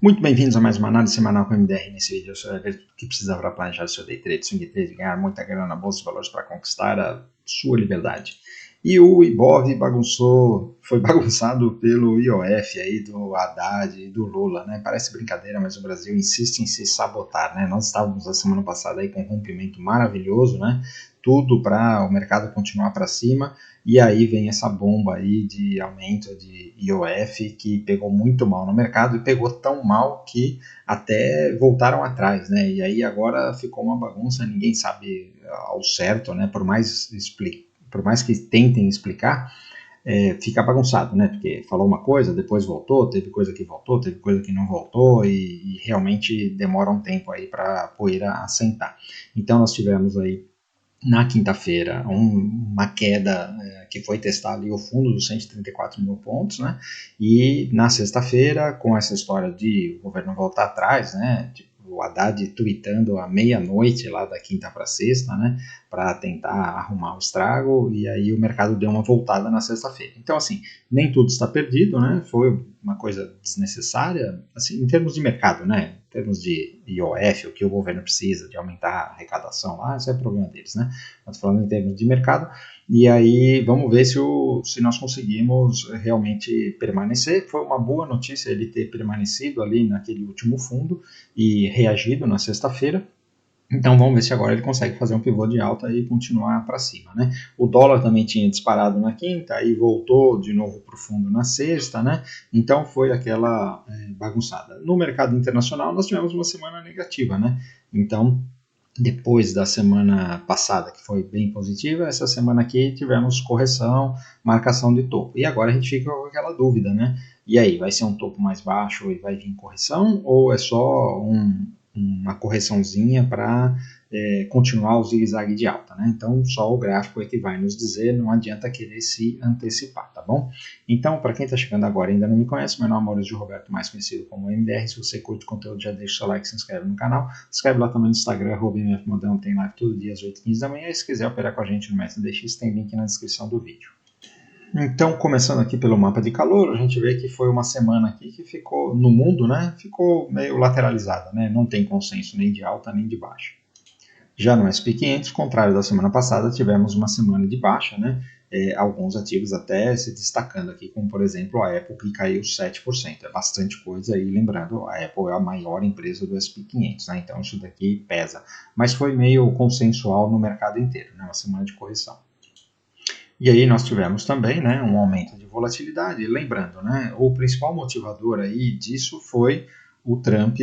Muito bem-vindos a mais uma análise semanal com o MDR. Nesse vídeo eu sou o que precisa para planejar o seu day trade, swing trade, ganhar muita grana na bolsa de valores para conquistar a sua liberdade. E o Ibov foi bagunçado pelo IOF aí do Haddad e do Lula, né? Parece brincadeira, mas o Brasil insiste em se sabotar, né? Nós estávamos a semana passada aí com um rompimento maravilhoso, né? Tudo para o mercado continuar para cima, e aí vem essa bomba aí de aumento de IOF que pegou muito mal no mercado, e pegou tão mal que até voltaram atrás, né? E aí agora ficou uma bagunça, ninguém sabe ao certo, né? Por mais que tentem explicar, fica bagunçado, né? Porque falou uma coisa, depois voltou, teve coisa que voltou, teve coisa que não voltou, e realmente demora um tempo aí para a poeira assentar. Então nós tivemos aí na quinta-feira uma queda que foi testar ali o fundo dos 134 mil pontos, né? E na sexta-feira, com essa história de o governo voltar atrás, né? O Haddad tweetando à meia-noite lá da quinta para sexta, né? Para tentar arrumar o estrago, e aí o mercado deu uma voltada na sexta-feira. Então, assim, nem tudo está perdido, né? Foi uma coisa desnecessária, assim, em termos de mercado, né? Em termos de IOF, o que o governo precisa de aumentar a arrecadação lá, isso é problema deles, né? Nós falando em termos de mercado, e aí vamos ver se nós conseguimos realmente permanecer. Foi uma boa notícia ele ter permanecido ali naquele último fundo e reagido na sexta-feira. Então vamos ver se agora ele consegue fazer um pivô de alta e continuar para cima, né? O dólar também tinha disparado na quinta e voltou de novo para o fundo na sexta, né? Então foi aquela bagunçada. No mercado internacional nós tivemos uma semana negativa, né? Então depois da semana passada, que foi bem positiva, essa semana aqui tivemos correção, marcação de topo. E agora a gente fica com aquela dúvida, né? E aí, vai ser um topo mais baixo e vai vir correção? Ou é só uma correçãozinha para continuar o zigue-zague de alta, né? Então, só o gráfico é que vai nos dizer, não adianta querer se antecipar, tá bom? Então, para quem está chegando agora e ainda não me conhece, meu nome é Maurício Roberto, mais conhecido como MDR. Se você curte o conteúdo, já deixa o seu like, se inscreve no canal. Se inscreve lá também no Instagram, @mfmodão, tem live todo dia às 8h15 da manhã. E se quiser operar com a gente no MetaDX, tem link na descrição do vídeo. Então, começando aqui pelo mapa de calor, a gente vê que foi uma semana aqui que ficou, no mundo, né, ficou meio lateralizada, né, não tem consenso nem de alta nem de baixa. Já no SP500, contrário da semana passada, tivemos uma semana de baixa, né, alguns ativos até se destacando aqui, como por exemplo a Apple, que caiu 7%, é bastante coisa, e lembrando, a Apple é a maior empresa do SP500, né, então isso daqui pesa, mas foi meio consensual no mercado inteiro, né, uma semana de correção. E aí nós tivemos também, né, um aumento de volatilidade. Lembrando, né, o principal motivador aí disso foi o Trump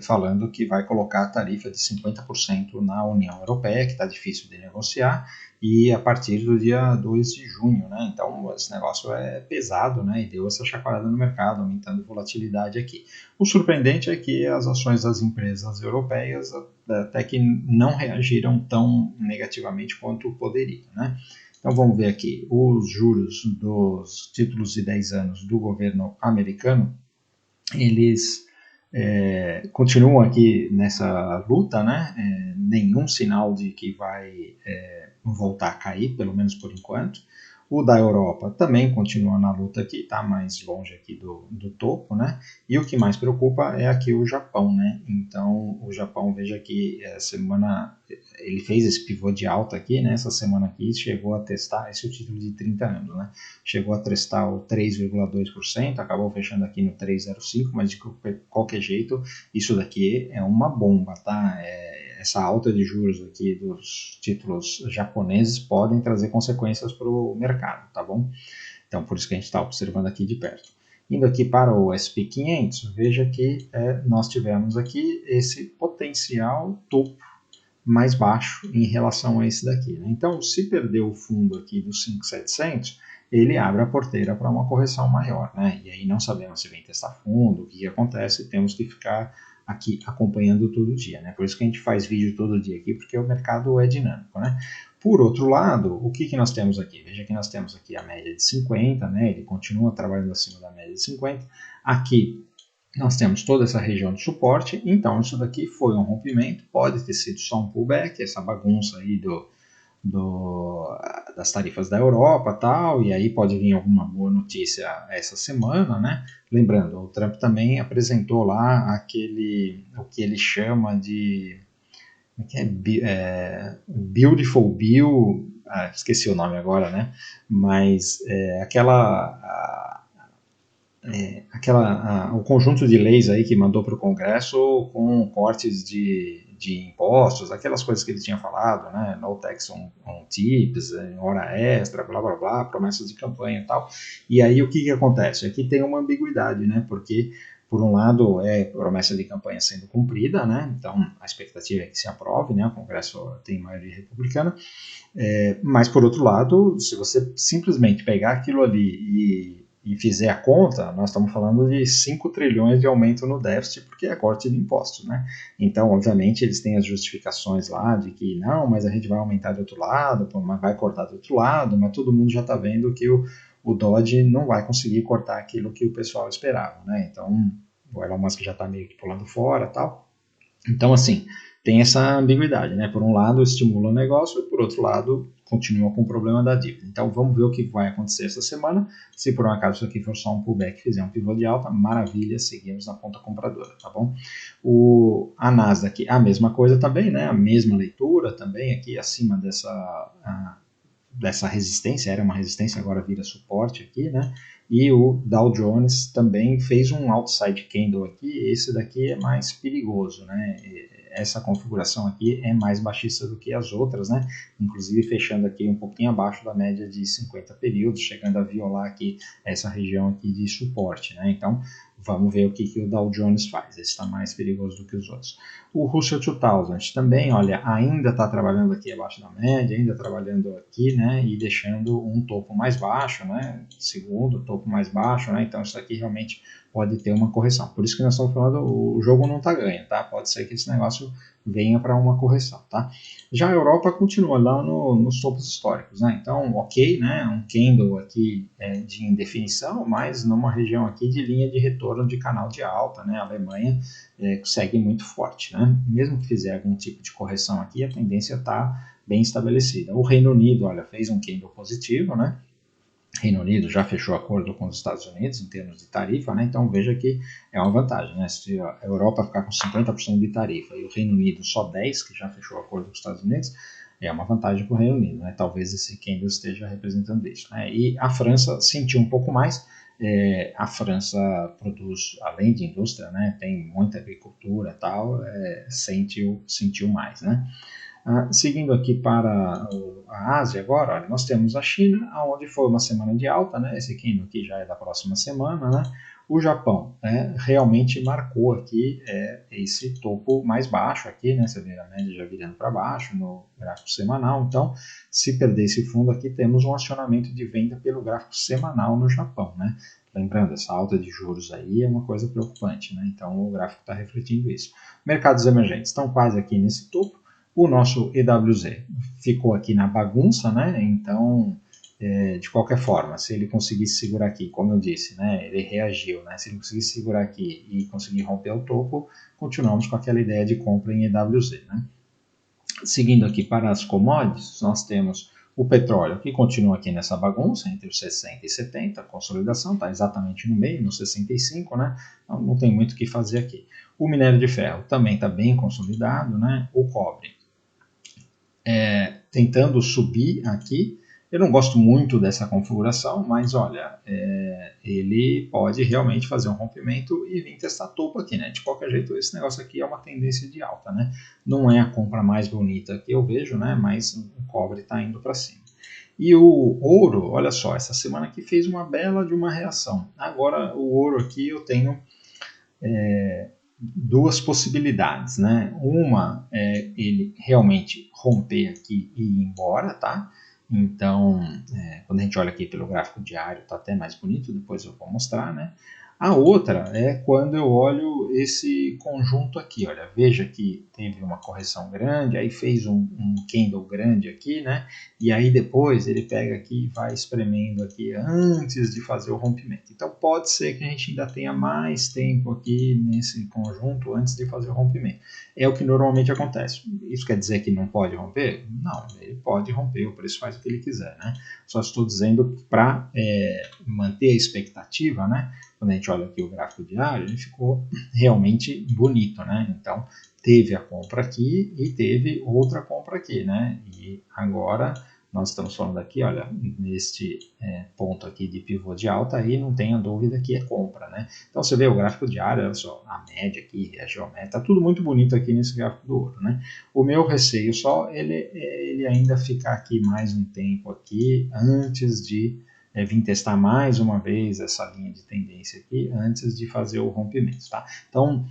falando que vai colocar a tarifa de 50% na União Europeia, que está difícil de negociar, e a partir do dia 2 de junho. Né? Então, esse negócio é pesado, né, e deu essa chacoalhada no mercado, aumentando a volatilidade aqui. O surpreendente é que as ações das empresas europeias até que não reagiram tão negativamente quanto poderiam, né? Então vamos ver aqui, os juros dos títulos de 10 anos do governo americano, eles continuam aqui nessa luta, né? Nenhum sinal de que vai voltar a cair, pelo menos por enquanto. O da Europa também continua na luta aqui, está mais longe aqui do topo, né? E o que mais preocupa é aqui o Japão, né? Então, o Japão, veja que semana ele fez esse pivô de alta aqui, né? Essa semana aqui chegou a testar, esse é o título de 30 anos, né? Chegou a testar o 3,2%, acabou fechando aqui no 3,05%, mas de qualquer jeito, isso daqui é uma bomba, tá? Essa alta de juros aqui dos títulos japoneses podem trazer consequências para o mercado, tá bom? Então, por isso que a gente está observando aqui de perto. Indo aqui para o SP500, veja que nós tivemos aqui esse potencial topo mais baixo em relação a esse daqui. Né? Então, se perder o fundo aqui dos 5.700, ele abre a porteira para uma correção maior. Né? E aí não sabemos se vem testar fundo, o que acontece, temos que ficar aqui acompanhando todo dia, né? Por isso que a gente faz vídeo todo dia aqui, porque o mercado é dinâmico, né? Por outro lado, o que nós temos aqui? Veja que nós temos aqui a média de 50, né? Ele continua trabalhando acima da média de 50. Aqui nós temos toda essa região de suporte, então isso daqui foi um rompimento, pode ter sido só um pullback, essa bagunça aí das tarifas da Europa tal, e aí pode vir alguma boa notícia essa semana, né? Lembrando, o Trump também apresentou lá o que ele chama de Beautiful Bill, esqueci o nome agora, né? Mas o conjunto de leis aí que mandou para o Congresso com cortes de impostos, aquelas coisas que ele tinha falado, né? No tax on tips, hora extra, blá blá blá, promessas de campanha e tal. E aí o que acontece? Aqui tem uma ambiguidade, né? Porque por um lado é promessa de campanha sendo cumprida, né? Então a expectativa é que se aprove, né? O Congresso tem maioria republicana, mas por outro lado, se você simplesmente pegar aquilo ali e fizer a conta, nós estamos falando de 5 trilhões de aumento no déficit, porque é corte de impostos, né? Então, obviamente, eles têm as justificações lá de que não, mas a gente vai aumentar do outro lado, mas vai cortar do outro lado, mas todo mundo já está vendo que o Dodge não vai conseguir cortar aquilo que o pessoal esperava, né? Então, o Elon Musk já está meio que pulando fora e tal. Então, assim, tem essa ambiguidade, né? Por um lado, estimula o negócio, e por outro lado, continua com o problema da dívida. Então, vamos ver o que vai acontecer essa semana. Se por um acaso isso aqui for só um pullback e fizer um pivô de alta, maravilha, seguimos na ponta compradora, tá bom? A Nasdaq, a mesma coisa também, né? A mesma leitura também aqui acima dessa resistência, era uma resistência, agora vira suporte aqui, né? E o Dow Jones também fez um outside candle aqui, esse daqui é mais perigoso, né? Essa configuração aqui é mais baixista do que as outras, né? Inclusive fechando aqui um pouquinho abaixo da média de 50 períodos, chegando a violar aqui essa região aqui de suporte, né? Então, vamos ver o que o Dow Jones faz. Esse está mais perigoso do que os outros. O Russell 2000 também, olha, ainda está trabalhando aqui abaixo da média, ainda trabalhando aqui, né, e deixando um topo mais baixo, né, segundo topo mais baixo, né, então isso aqui realmente pode ter uma correção. Por isso que nós estamos falando, o jogo não está ganho, tá? Pode ser que esse negócio venha para uma correção, tá? Já a Europa continua lá nos topos históricos, né? Então, ok, né? Um candle aqui de indefinição, mas numa região aqui de linha de retorno de canal de alta, né? A Alemanha segue muito forte, né? Mesmo que fizer algum tipo de correção aqui, a tendência está bem estabelecida. O Reino Unido, olha, fez um candle positivo, né? Reino Unido já fechou acordo com os Estados Unidos em termos de tarifa, né? Então veja que é uma vantagem, né? Se a Europa ficar com 50% de tarifa e o Reino Unido só 10%, que já fechou acordo com os Estados Unidos, é uma vantagem para o Reino Unido, né? Talvez esse candle esteja representando isso, né? E a França sentiu um pouco mais. A França produz, além de indústria, né? Tem muita agricultura e tal, sentiu mais, né? Seguindo aqui para a Ásia agora, olha, nós temos a China, onde foi uma semana de alta, né? Esse candle aqui já é da próxima semana, né? O Japão realmente marcou aqui esse topo mais baixo aqui, né? Você vê a média já virando para baixo no gráfico semanal. Então, se perder esse fundo aqui, temos um acionamento de venda pelo gráfico semanal no Japão, né? Lembrando, essa alta de juros aí é uma coisa preocupante, né? Então, o gráfico está refletindo isso. Mercados emergentes estão quase aqui nesse topo. O nosso EWZ ficou aqui na bagunça, né? Então, de qualquer forma, se ele conseguisse segurar aqui, como eu disse, né? Ele reagiu, né? Se ele conseguisse segurar aqui e conseguir romper o topo, continuamos com aquela ideia de compra em EWZ, né? Seguindo aqui para as commodities, nós temos o petróleo, que continua aqui nessa bagunça, entre os 60 e 70, a consolidação está exatamente no meio, no 65, né? Então, não tem muito o que fazer aqui. O minério de ferro também está bem consolidado, né? O cobre tentando subir aqui. Eu não gosto muito dessa configuração, mas olha, ele pode realmente fazer um rompimento e vir testar topo aqui, né? De qualquer jeito, esse negócio aqui é uma tendência de alta, né? Não é a compra mais bonita que eu vejo, né? Mas o cobre está indo para cima. E o ouro, olha só, essa semana aqui fez uma bela de uma reação. Agora, o ouro aqui eu tenho duas possibilidades, né? Uma é ele realmente romper aqui e ir embora, tá? Então, quando a gente olha aqui pelo gráfico diário, tá até mais bonito, depois eu vou mostrar, né? A outra é quando eu olho esse conjunto aqui, olha, veja que teve uma correção grande, aí fez um candle grande aqui, né? E aí depois ele pega aqui e vai espremendo aqui antes de fazer o rompimento. Então pode ser que a gente ainda tenha mais tempo aqui nesse conjunto antes de fazer o rompimento. É o que normalmente acontece. Isso quer dizer que não pode romper? Não, ele pode romper, o preço faz o que ele quiser, né? Só estou dizendo para manter a expectativa, né? Quando a gente olha aqui o gráfico diário, ele ficou realmente bonito, né? Então, teve a compra aqui e teve outra compra aqui, né? E agora nós estamos falando aqui, olha, neste ponto aqui de pivô de alta, aí não tenha dúvida que é compra, né? Então, você vê o gráfico diário, olha só, a média aqui, a geométrica, tá tudo muito bonito aqui nesse gráfico do ouro, né? O meu receio só, ele ainda ficar aqui mais um tempo aqui, antes de vir testar mais uma vez essa linha de tendência aqui, antes de fazer o rompimento, tá? Então,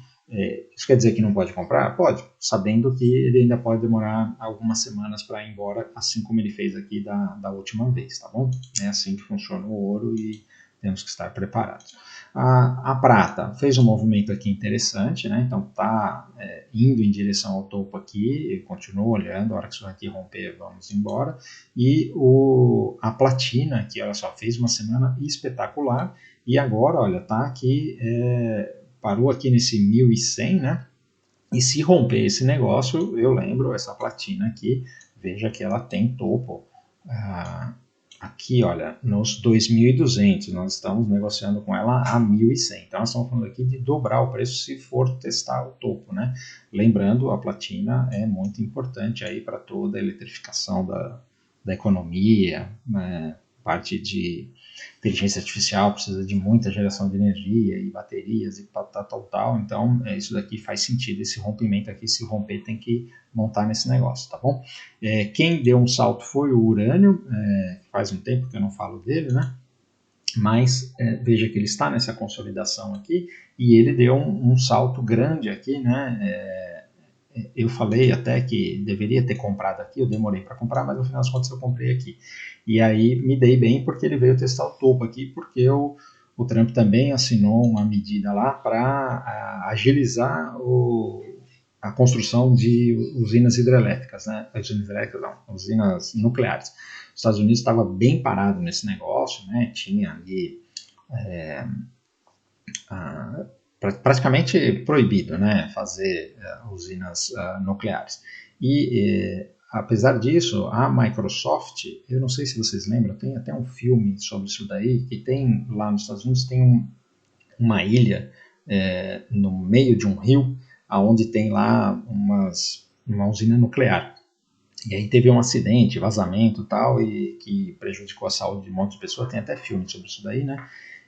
isso quer dizer que não pode comprar? Pode, sabendo que ele ainda pode demorar algumas semanas para ir embora, assim como ele fez aqui da última vez, tá bom? É assim que funciona o ouro e temos que estar preparados. A prata fez um movimento aqui interessante, né? Então está indo em direção ao topo aqui, continua olhando, a hora que isso aqui romper, vamos embora. E a platina aqui, olha só, fez uma semana espetacular e agora, olha, tá aqui, parou aqui nesse 1100, né? E se romper esse negócio, eu lembro, essa platina aqui, veja que ela tem topo. Aqui, olha, nos 2.200, nós estamos negociando com ela a 1.100. Então, nós estamos falando aqui de dobrar o preço se for testar o topo, né? Lembrando, a platina é muito importante aí para toda a eletrificação da economia, né? Parte de inteligência artificial precisa de muita geração de energia e baterias e tal. Então, isso daqui faz sentido, esse rompimento aqui, se romper, tem que montar nesse negócio, tá bom? Quem deu um salto foi o urânio, faz um tempo que eu não falo dele, né? Mas veja que ele está nessa consolidação aqui e ele deu um salto grande aqui, né? Eu falei até que deveria ter comprado aqui, eu demorei para comprar, mas no final das contas eu comprei aqui. E aí me dei bem porque ele veio testar o topo aqui, porque o Trump também assinou uma medida lá para agilizar a construção de usinas hidrelétricas, né? Usinas hidrelétricas não, usinas nucleares. Os Estados Unidos estava bem parado nesse negócio, né? Tinha ali praticamente proibido, né, fazer usinas nucleares. E apesar disso, a Microsoft, eu não sei se vocês lembram, tem até um filme sobre isso daí, que tem lá nos Estados Unidos, tem uma ilha no meio de um rio, onde tem lá uma usina nuclear. E aí teve um acidente, vazamento e tal, e que prejudicou a saúde de um monte de pessoas, tem até filme sobre isso daí, né?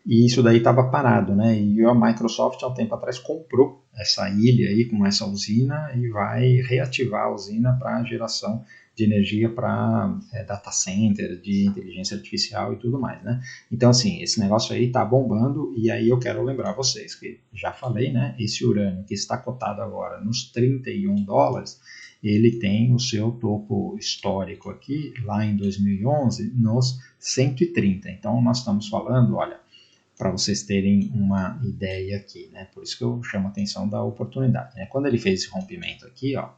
E isso daí estava parado, né? E a Microsoft, há um tempo atrás, comprou essa ilha aí com essa usina e vai reativar a usina para geração de energia para data center, de inteligência artificial e tudo mais, né? Então, assim, esse negócio aí está bombando e aí eu quero lembrar vocês que já falei, né? Esse urânio que está cotado agora nos $31, ele tem o seu topo histórico aqui, lá em 2011, nos 130. Então, nós estamos falando, olha, para vocês terem uma ideia aqui, né? Por isso que eu chamo a atenção da oportunidade, né? Quando ele fez esse rompimento aqui, ó,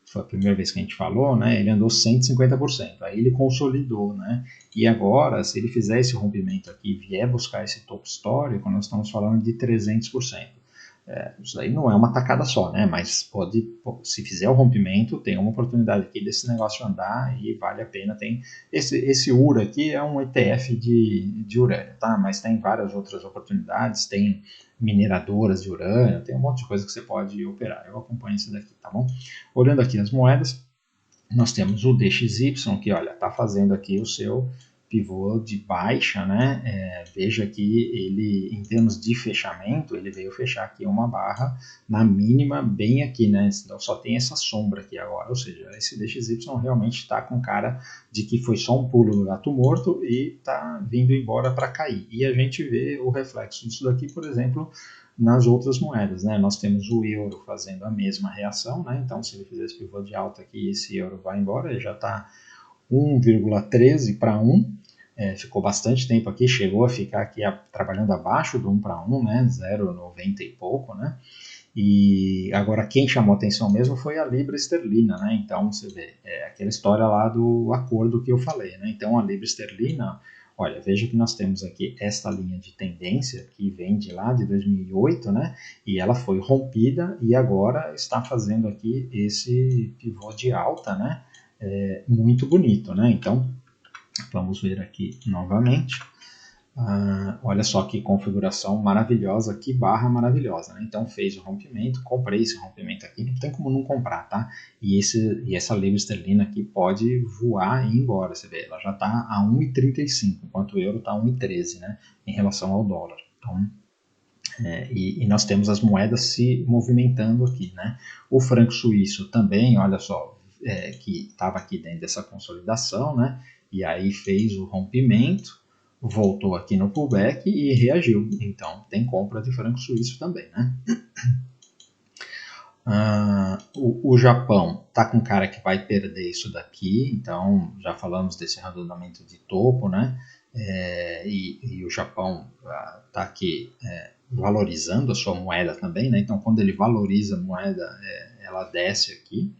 foi a primeira vez que a gente falou, né? Ele andou 150%, aí ele consolidou, né? E agora, se ele fizer esse rompimento aqui e vier buscar esse topo histórico, nós estamos falando de 300%. Isso daí não é uma tacada só, né? Mas se fizer o rompimento, tem uma oportunidade aqui desse negócio andar e vale a pena. Tem esse URA aqui é um ETF de urânio, tá? Mas tem várias outras oportunidades, tem mineradoras de urânio, tem um monte de coisa que você pode operar. Eu acompanho isso daqui, tá bom? Olhando aqui as moedas, nós temos o DXY que, olha, está fazendo aqui o seu pivô de baixa, né? Veja que ele, em termos de fechamento, ele veio fechar aqui uma barra na mínima bem aqui, né? Então só tem essa sombra aqui agora, ou seja, esse DXY realmente está com cara de que foi só um pulo do gato morto e está vindo embora para cair. E a gente vê o reflexo disso daqui, por exemplo, nas outras moedas, né? Nós temos o euro fazendo a mesma reação, né? Então, se ele fizer esse pivô de alta aqui, esse euro vai embora, ele já está 1,13 para 1, ficou bastante tempo aqui, chegou a ficar aqui trabalhando abaixo do 1 para 1, né? 0,90 e pouco, né? E agora quem chamou atenção mesmo foi a libra esterlina, né? Então você vê, é aquela história lá do acordo que eu falei, né? Então a libra esterlina, olha, veja que nós temos aqui esta linha de tendência que vem de lá de 2008, né? E ela foi rompida e agora está fazendo aqui esse pivô de alta, né? Muito bonito, né? Então vamos ver aqui novamente. Olha só que configuração maravilhosa, que barra maravilhosa, né? Então fez o rompimento, comprei esse rompimento aqui, não tem como não comprar, tá? E essa libra esterlina aqui pode voar e ir embora, você vê, ela já está a 1,35, enquanto o euro está a 1,13, né? Em relação ao dólar. Então, e nós temos as moedas se movimentando aqui, né? O franco suíço também, olha só, que estava aqui dentro dessa consolidação, né? E aí fez o rompimento, voltou aqui no pullback e reagiu. Então, tem compra de franco suíço também, né? O Japão tá com cara que vai perder isso daqui, então já falamos desse arredondamento de topo, né? E o Japão tá aqui valorizando a sua moeda também, né? Então, quando ele valoriza a moeda, ela desce aqui.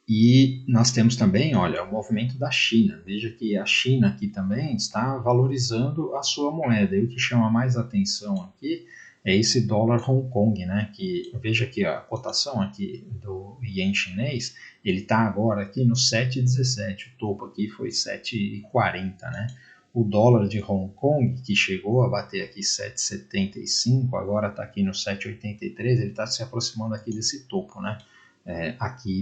E nós temos também, olha, o movimento da China. Veja que a China aqui também está valorizando a sua moeda. E o que chama mais atenção aqui é esse dólar Hong Kong, né? Que veja que a cotação aqui do ien chinês, ele está agora aqui no 7,17. O topo aqui foi 7,40, né? O dólar de Hong Kong, que chegou a bater aqui 7,75, agora está aqui no 7,83, ele está se aproximando aqui desse topo, né?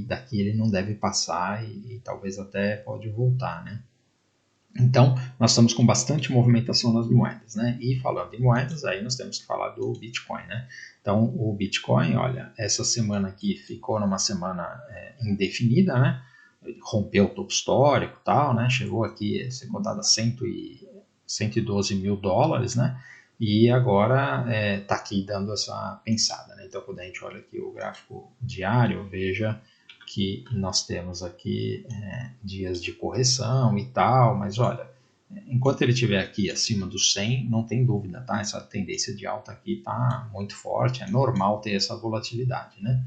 Daqui ele não deve passar e talvez até pode voltar, né? Então, nós estamos com bastante movimentação nas moedas, né? E falando em moedas, aí nós temos que falar do Bitcoin, né? Então, o Bitcoin, olha, essa semana aqui ficou numa semana indefinida, né? Rompeu o topo histórico e tal, né? Chegou aqui a ser cotada a 112 mil dólares, né? E agora está aqui dando essa pensada, né? Então, quando a gente olha aqui o gráfico diário, veja que nós temos aqui dias de correção e tal, mas olha, enquanto ele estiver aqui acima dos 100, não tem dúvida, tá? Essa tendência de alta aqui está muito forte, é normal ter essa volatilidade, né?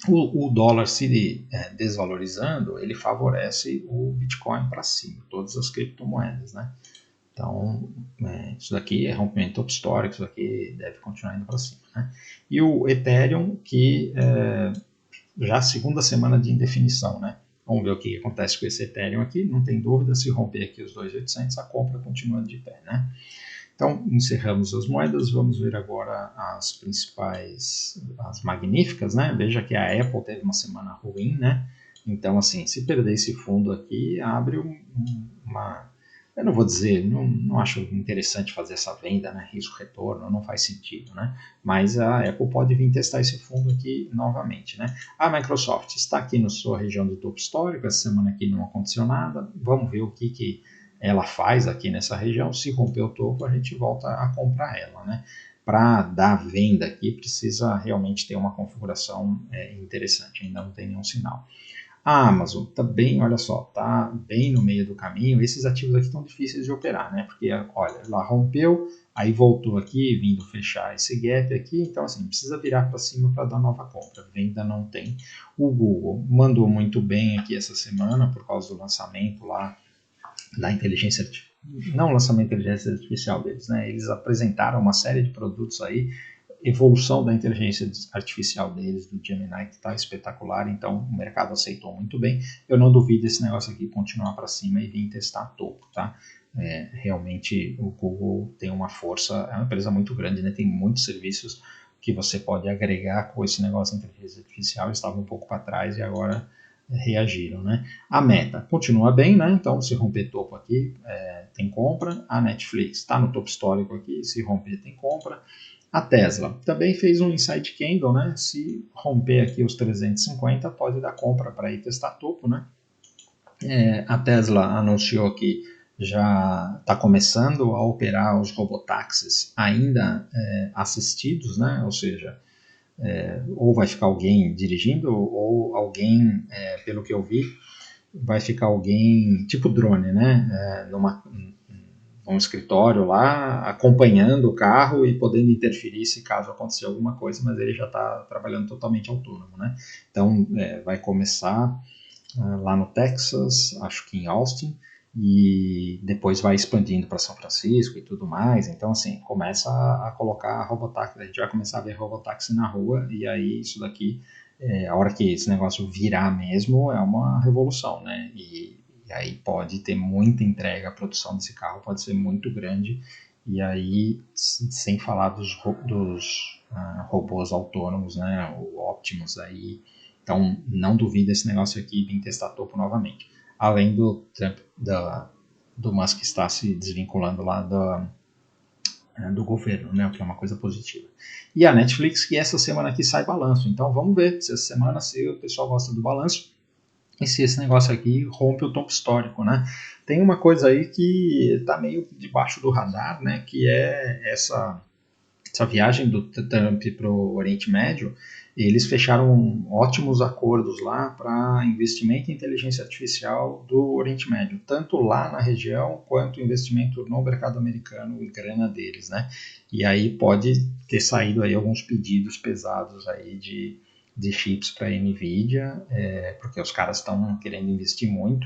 O dólar se desvalorizando, ele favorece o Bitcoin para cima, todas as criptomoedas, né? Então, isso daqui é rompimento topo histórico, isso daqui deve continuar indo para cima, né? E o Ethereum, que já a segunda semana de indefinição, né? Vamos ver o que acontece com esse Ethereum aqui, não tem dúvida, se romper aqui os 2.800, a compra continua de pé, né? Então, encerramos as moedas, vamos ver agora as principais, as magníficas, né? Veja que a Apple teve uma semana ruim, né? Então, assim, se perder esse fundo aqui, abre uma... Eu não vou dizer, não acho interessante fazer essa venda, né? Risco-retorno, não faz sentido, né? Mas a Apple pode vir testar esse fundo aqui novamente, né? A Microsoft está aqui na sua região de topo histórico, essa semana aqui não aconteceu nada, vamos ver o que ela faz aqui nessa região. Se romper o topo, a gente volta a comprar ela, né? Para dar venda aqui, precisa realmente ter uma configuração interessante, ainda não tem nenhum sinal. A Amazon também, olha só, tá bem no meio do caminho. Esses ativos aqui estão difíceis de operar, né? Porque, olha, ela rompeu, aí voltou aqui, vindo fechar esse gap aqui. Então, assim, precisa virar para cima para dar nova compra. Venda não tem. O Google mandou muito bem aqui essa semana por causa do lançamento lá da inteligência artificial. Não o lançamento da inteligência artificial deles, né? Eles apresentaram uma série de produtos aí, evolução da inteligência artificial deles, do Gemini, que está espetacular, então o mercado aceitou muito bem. Eu não duvido esse negócio aqui continuar para cima e vir testar topo, tá? Realmente o Google tem uma força, é uma empresa muito grande, né? Tem muitos serviços que você pode agregar com esse negócio de inteligência artificial, estava um pouco para trás e agora reagiram, né? A Meta continua bem, né? Então se romper topo aqui, tem compra. A Netflix está no topo histórico aqui, se romper tem compra. A Tesla também fez um inside candle, né? Se romper aqui os 350, pode dar compra para ir testar topo, né? A Tesla anunciou que já está começando a operar os robotáxis ainda assistidos, né? Ou seja, ou vai ficar alguém dirigindo, ou alguém, pelo que eu vi, vai ficar alguém tipo drone, né? um escritório lá, acompanhando o carro e podendo interferir se caso acontecer alguma coisa, mas ele já está trabalhando totalmente autônomo, né? Então, vai começar lá no Texas, acho que em Austin, e depois vai expandindo para São Francisco e tudo mais. Então, assim, começa a colocar robotáxi, a gente vai começar a ver robotáxi na rua, e aí isso daqui, a hora que esse negócio virar mesmo, é uma revolução, né? E aí pode ter muita entrega, a produção desse carro pode ser muito grande, e aí, sem falar dos robôs autônomos, né? O Optimus aí. Então, não duvida esse negócio aqui vir testar topo novamente. Além do Trump, do Musk estar se desvinculando lá do governo, né, o que é uma coisa positiva. E a Netflix, que essa semana aqui sai balanço. Então, vamos ver se essa semana se o pessoal gosta do balanço e se esse negócio aqui rompe o topo histórico, né? Tem uma coisa aí que está meio debaixo do radar, né, que é essa viagem do Trump para o Oriente Médio. Eles fecharam ótimos acordos lá para investimento em inteligência artificial do Oriente Médio, tanto lá na região quanto investimento no mercado americano e grana deles, né? E aí pode ter saído aí alguns pedidos pesados aí de chips para a Nvidia, porque os caras estão querendo investir muito.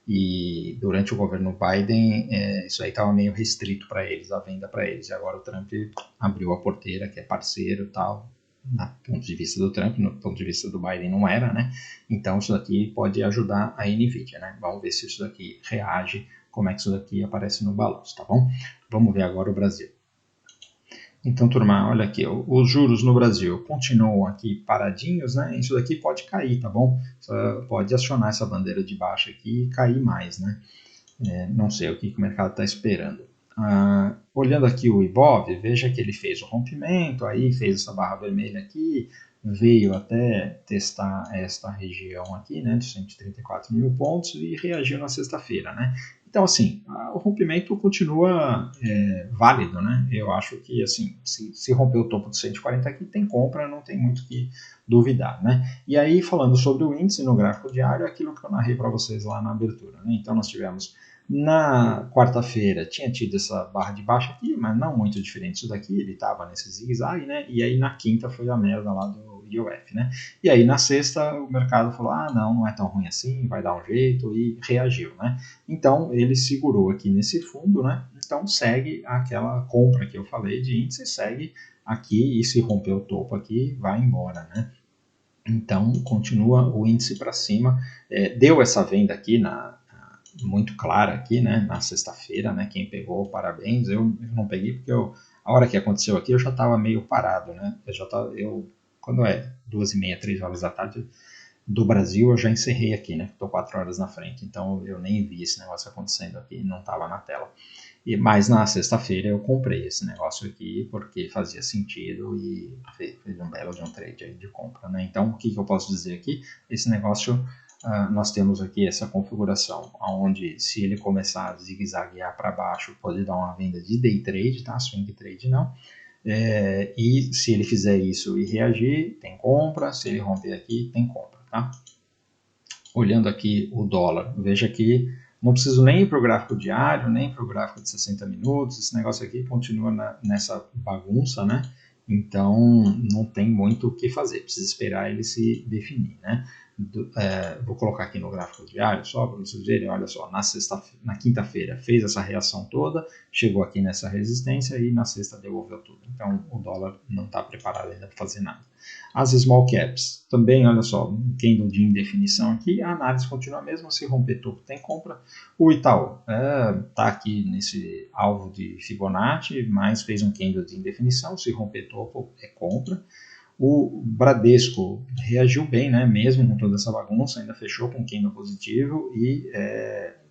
E durante o governo Biden, isso aí estava meio restrito para eles, a venda para eles. E agora o Trump abriu a porteira, que é parceiro e tal, no ponto de vista do Trump, no ponto de vista do Biden não era, né? Então isso daqui pode ajudar a Nvidia, né? Vamos ver se isso daqui reage, como é que isso daqui aparece no balanço, tá bom? Vamos ver agora o Brasil. Então, turma, olha aqui, os juros no Brasil continuam aqui paradinhos, né? Isso daqui pode cair, tá bom? Pode acionar essa bandeira de baixa aqui e cair mais, né? Não sei o que o mercado está esperando. Olhando aqui o Ibov, veja que ele fez o rompimento, aí fez essa barra vermelha aqui, veio até testar esta região aqui, né, de 134 mil pontos e reagiu na sexta-feira, né? Então, assim, o rompimento continua válido, né? Eu acho que, assim, se romper o topo de 140 aqui, tem compra, não tem muito que duvidar, né? E aí, falando sobre o índice no gráfico diário, é aquilo que eu narrei para vocês lá na abertura, né? Então, nós tivemos na quarta-feira tinha tido essa barra de baixa aqui, mas não muito diferente disso daqui, ele estava nesse zigue-zague, né? E aí na quinta foi a merda lá do IOF, né? E aí na sexta o mercado falou, não é tão ruim assim, vai dar um jeito, e reagiu, né? Então ele segurou aqui nesse fundo, né? Então segue aquela compra que eu falei de índice, segue aqui e se romper o topo aqui, vai embora, né? Então continua o índice para cima, deu essa venda aqui muito clara aqui, né, na sexta-feira, né, quem pegou, parabéns, eu não peguei porque a hora que aconteceu aqui eu já estava meio parado, né, quando é 2h30, 3 horas da tarde do Brasil, eu já encerrei aqui, né, estou 4 horas na frente, então eu nem vi esse negócio acontecendo aqui, não estava na tela. Mas na sexta-feira eu comprei esse negócio aqui porque fazia sentido e fez um belo de um trade aí de compra, né, então o que eu posso dizer aqui, esse negócio nós temos aqui essa configuração, onde se ele começar a zigue-zaguear para baixo, pode dar uma venda de day trade, tá? Swing trade não. E se ele fizer isso e reagir, tem compra, se ele romper aqui, tem compra, tá? Olhando aqui o dólar, veja que não preciso nem ir para o gráfico diário, nem para o gráfico de 60 minutos, esse negócio aqui continua nessa bagunça, né? Então não tem muito o que fazer, precisa esperar ele se definir, né? Vou colocar aqui no gráfico diário só para vocês verem, olha só, na quinta-feira fez essa reação toda, chegou aqui nessa resistência e na sexta devolveu tudo. Então o dólar não está preparado ainda para fazer nada. As small caps, também, olha só, um candle de indefinição aqui, a análise continua a mesma, se romper topo tem compra. O Itaú está aqui nesse alvo de Fibonacci, mas fez um candle de indefinição, se romper topo é compra. O Bradesco reagiu bem, né? Mesmo com toda essa bagunça, ainda fechou com candle positivo e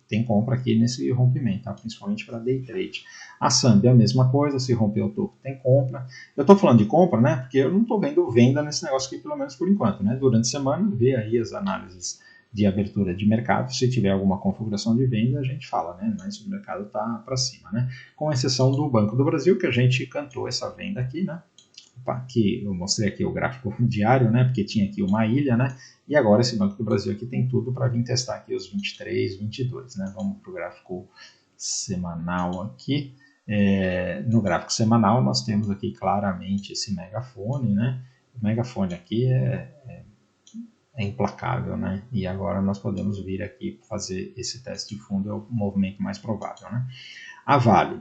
tem compra aqui nesse rompimento, tá? Principalmente para day trade. A Sambi é a mesma coisa, se romper o topo tem compra. Eu estou falando de compra, né? Porque eu não estou vendo venda nesse negócio aqui, pelo menos por enquanto, né? Durante a semana, vê aí as análises de abertura de mercado, se tiver alguma configuração de venda, a gente fala, né? Mas o mercado está para cima, né? Com exceção do Banco do Brasil, que a gente cantou essa venda aqui, né? Que eu mostrei aqui o gráfico diário, né, porque tinha aqui uma ilha, né, e agora esse Banco do Brasil aqui tem tudo para vir testar aqui os 23, 22, né, vamos para o gráfico semanal aqui, no gráfico semanal nós temos aqui claramente esse megafone, né? O megafone aqui é implacável, né? E agora nós podemos vir aqui fazer esse teste de fundo, é o movimento mais provável, né? A Vale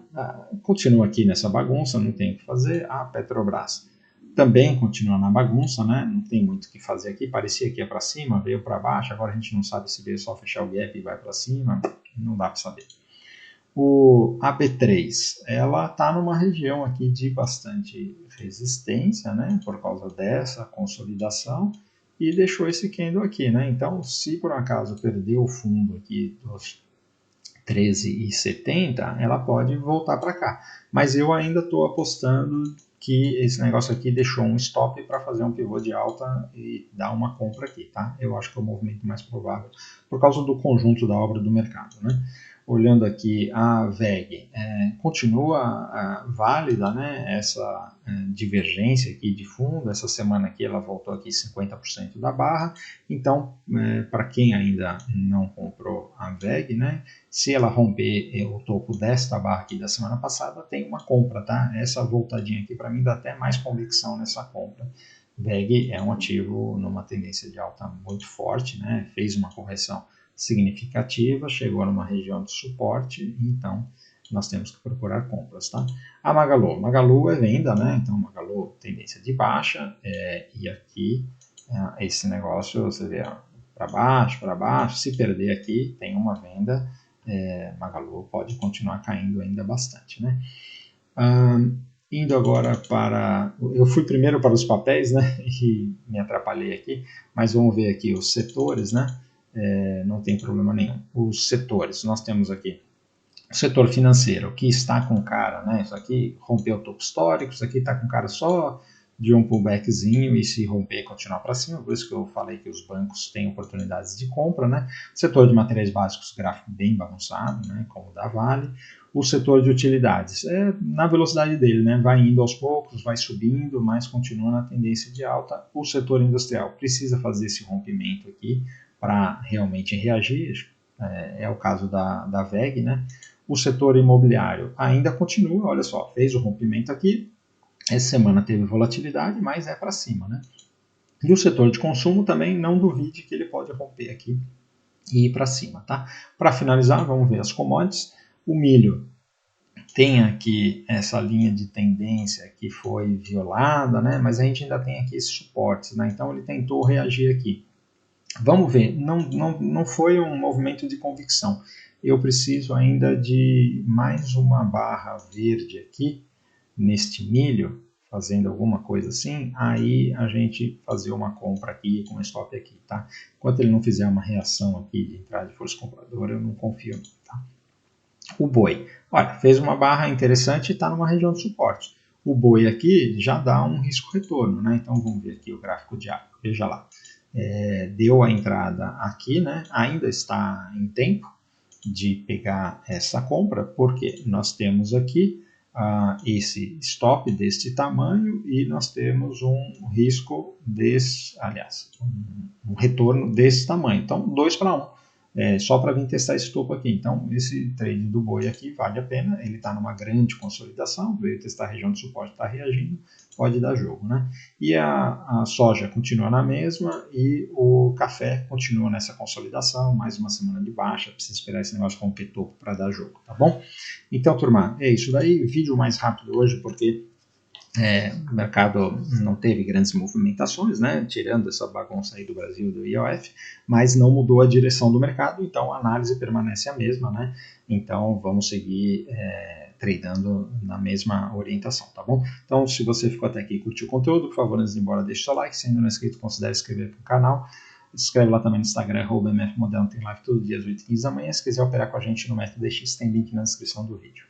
continua aqui nessa bagunça, não tem o que fazer. A Petrobras também continua na bagunça, né? Não tem muito o que fazer aqui. Parecia que ia para cima, veio para baixo. Agora a gente não sabe se veio só fechar o gap e vai para cima. Não dá para saber. A B3, ela está numa região aqui de bastante resistência, né? Por causa dessa consolidação e deixou esse candle aqui, né? Então, se por acaso perder o fundo aqui dos 13,70, ela pode voltar para cá. Mas eu ainda estou apostando que esse negócio aqui deixou um stop para fazer um pivô de alta e dar uma compra aqui, tá? Eu acho que é o movimento mais provável por causa do conjunto da obra do mercado, né? Olhando aqui a VEG, continua válida, né, essa divergência aqui de fundo. Essa semana aqui ela voltou aqui 50% da barra. Então, para quem ainda não comprou a VEG, né, se ela romper o topo desta barra aqui da semana passada, tem uma compra, tá? Essa voltadinha aqui para mim dá até mais convicção nessa compra. VEG é um ativo numa tendência de alta muito forte, né? Fez uma correção significativa, chegou numa região de suporte, então nós temos que procurar compras, tá? A Magalu é venda, né? Então Magalu tendência de baixa, e aqui esse negócio, você vê, para baixo, se perder aqui tem uma venda, Magalu pode continuar caindo ainda bastante, né? Indo agora para... Eu fui primeiro para os papéis, né? E me atrapalhei aqui, mas vamos ver aqui os setores, né? Não tem problema nenhum. Os setores, nós temos aqui o setor financeiro, que está com cara, né? Isso aqui rompeu o topo histórico, isso aqui está com cara só de um pullbackzinho e se romper continuar para cima, por isso que eu falei que os bancos têm oportunidades de compra, né? O setor de materiais básicos, gráfico bem bagunçado, né? Como o da Vale. O setor de utilidades, na velocidade dele, né? Vai indo aos poucos, vai subindo, mas continua na tendência de alta. O setor industrial precisa fazer esse rompimento aqui para realmente reagir, é o caso da VEG, né? O setor imobiliário ainda continua, olha só, fez o rompimento aqui, essa semana teve volatilidade, mas é para cima, né? E o setor de consumo também, não duvide que ele pode romper aqui e ir para cima, tá? Para finalizar, vamos ver as commodities. O milho tem aqui essa linha de tendência que foi violada, né? Mas a gente ainda tem aqui esses suportes, né? Então ele tentou reagir aqui. Vamos ver, não foi um movimento de convicção. Eu preciso ainda de mais uma barra verde aqui, neste milho, fazendo alguma coisa assim, aí a gente fazer uma compra aqui com stop aqui, tá? Enquanto ele não fizer uma reação aqui de entrada de força compradora, eu não confio, tá? O boi, olha, fez uma barra interessante e está numa região de suporte. O boi aqui já dá um risco-retorno, né? Então vamos ver aqui o gráfico diário, veja lá. Deu a entrada aqui, né? Ainda está em tempo de pegar essa compra, porque nós temos aqui esse stop deste tamanho e nós temos um risco desse, aliás, um retorno desse tamanho. Então, 2 para 1. Só para vir testar esse topo aqui. Então, esse trade do boi aqui vale a pena. Ele está numa grande consolidação, veio testar a região de suporte, está reagindo, pode dar jogo, né? E a soja continua na mesma e o café continua nessa consolidação, mais uma semana de baixa, precisa esperar esse negócio romper topo para dar jogo, tá bom? Então, turma, é isso daí. Vídeo mais rápido hoje, porque o mercado não teve grandes movimentações, né, tirando essa bagunça aí do Brasil, do IOF, mas não mudou a direção do mercado, então a análise permanece a mesma, né? Então vamos seguir tradando na mesma orientação, tá bom? Então, se você ficou até aqui e curtiu o conteúdo, por favor, antes de ir embora, deixe seu like. Se ainda não é inscrito, considere se inscrever no canal. Se inscreve lá também no Instagram, @mfmodelno, tem live todo dia às 8h15 da manhã. Se quiser operar com a gente no método DX, tem link na descrição do vídeo.